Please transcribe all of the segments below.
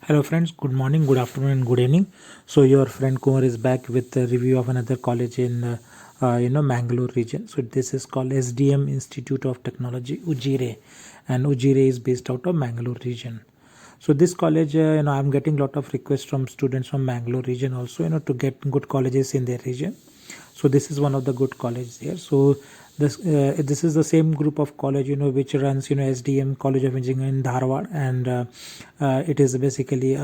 Hello friends, good morning, good afternoon and good evening. So your friend Kumar is back with a review of another college in Mangalore region. So this is called SDM Institute of Technology Ujire, and Ujire is based out of Mangalore region. So this college, I'm getting a lot of requests from students from Mangalore region also, to get good colleges in their region. So this is one of the good colleges here. So this is the same group of college which runs SDM College of Engineering in Dharwad, and it is basically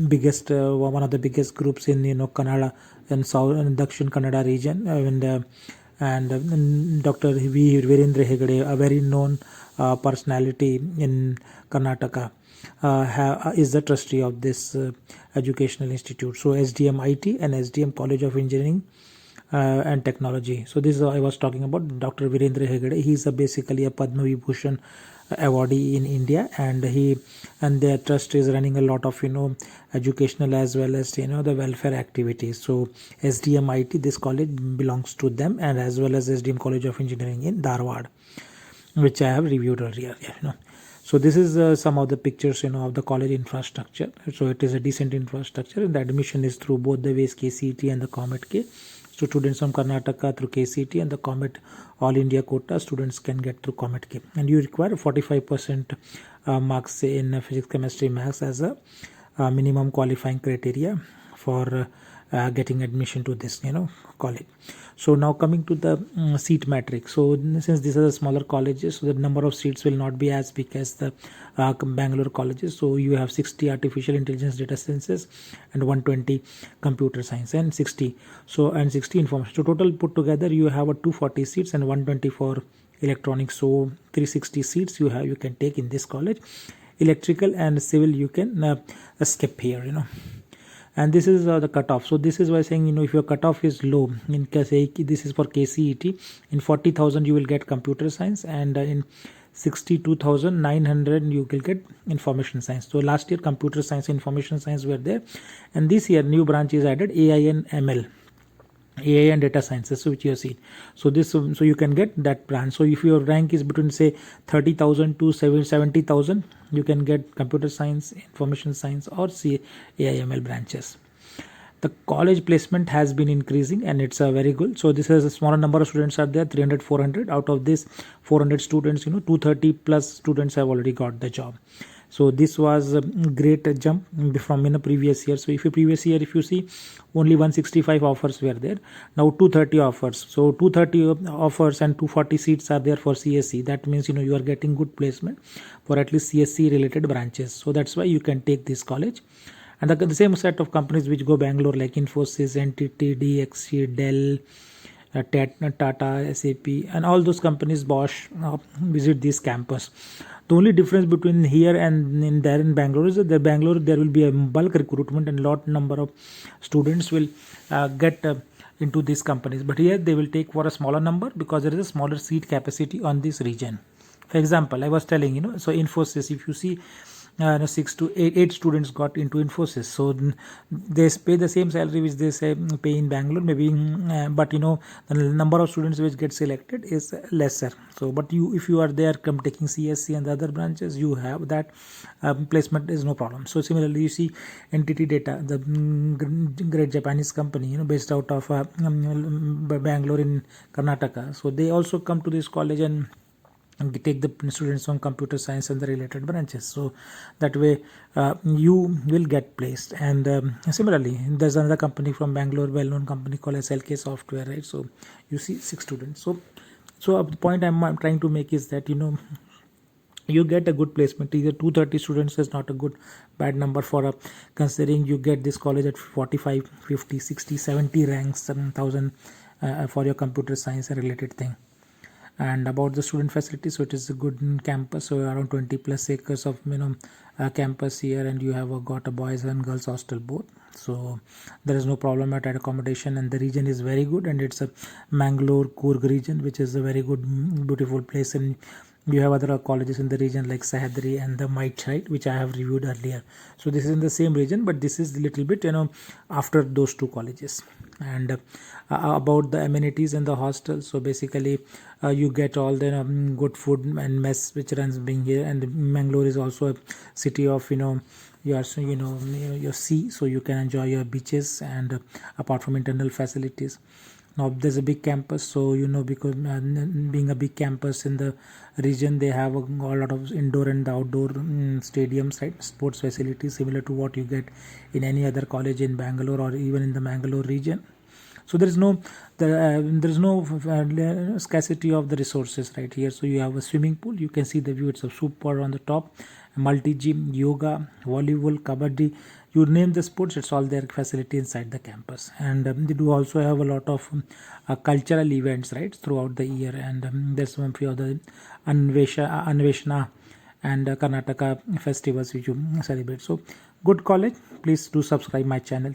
biggest one of the biggest groups in Kannada and South and Dakshin Kannada region, and Dr. V. Virendra Hegde, a very known personality in Karnataka, is the trustee of this educational institute. So SDM IT and SDM College of Engineering and Technology. So this is I was talking about Dr. Virendra Hegde. He is basically a Padma Vibhushan awardee in India, and their trust is running a lot of educational as well as the welfare activities. So SDM IT, this college belongs to them, and as well as SDM College of Engineering in Dharwad, which I have reviewed earlier. So this is some of the pictures of the college infrastructure. So it is a decent infrastructure, and the admission is through both the ways, KCET and the Comet K. So students from Karnataka through KCET, and the Comet All India quota students can get through Comet K. And you require 45% marks in physics, chemistry, maths as a minimum qualifying criteria for getting admission to this college. So now coming to the seat matrix. So since these are the smaller colleges, so the number of seats will not be as big as the Bangalore colleges. So you have 60 artificial intelligence data sciences and 120 computer science and 60 information. So total put together you have a 240 seats and 120 for electronics. So 360 seats you can take in this college. Electrical and civil you can skip here. And this is the cutoff. So this is why saying if your cutoff is low, in case this is for KCET, in 40,000 you will get computer science, and in 62,900 you will get information science. So last year computer science, information science were there, and this year new branch is added, AI and ML. AI and data sciences, which you have seen. So you can get that branch. So if your rank is between say 30,000 to 70,000, you can get computer science, information science, or AI ML branches. The college placement has been increasing, and it's very good. So this is a smaller number of students are there, 300, 400. Out of this 400 students, 230 plus students have already got the job. So this was a great jump from previous year. So if you see, only 165 offers were there. Now 230 offers. So 230 offers and 240 seats are there for CSC. That means you are getting good placement for at least CSC related branches. So that's why you can take this college. And the same set of companies which go Bangalore, like Infosys, NTT, DXC, Dell, Tata, SAP, and all those companies, Bosch, visit this campus. The only difference between here and in Bangalore is that there will be a bulk recruitment, and lot number of students will get into these companies. But here they will take for a smaller number because there is a smaller seat capacity on this region. For example, I was telling, so Infosys, if you see, 6 to 8 students got into Infosys. So they pay the same salary which they say pay in Bangalore, maybe, but the number of students which get selected is lesser. So, but if you are there taking CSC and the other branches, you have that placement is no problem. So similarly, you see NTT Data, the great Japanese company, based out of Bangalore in Karnataka. So they also come to this college and take the students from computer science and the related branches. So that way you will get placed. And similarly, there's another company from Bangalore, well-known company called SLK Software, right? So you see 6 students. So the point I'm trying to make is that you get a good placement. Either 230 students is not a bad number for considering you get this college at 45, 50, 60, 70 ranks, 7,000 for your computer science and related thing. And about the student facilities, so it is a good campus. So around 20 plus acres of campus here, and you have got a boys and girls hostel both. So there is no problem at accommodation, and the region is very good, and it's a Mangalore Coorg region, which is a very good, beautiful place. And you have other colleges in the region like Sahyadri and the MITE, right, which I have reviewed earlier. So this is in the same region, but this is a little bit after those two colleges. And about the amenities in the hostel, so basically you get all the good food and mess which runs being here. And Mangalore is also a city of your your sea, so you can enjoy your beaches. And apart from internal facilities, now there's a big campus, so because being a big campus in the region, they have a lot of indoor and outdoor stadiums, right, sports facilities similar to what you get in any other college in Bangalore or even in the Mangalore region. So there is no scarcity of the resources right here. So you have a swimming pool, you can see the view, it's a super on the top, multi gym, yoga, volleyball, kabaddi, you name the sports, it's all their facility inside the campus. And they do also have a lot of cultural events, right, throughout the year. And there's one few of the Anveshna and Karnataka festivals which you celebrate. So good college, please do subscribe my channel.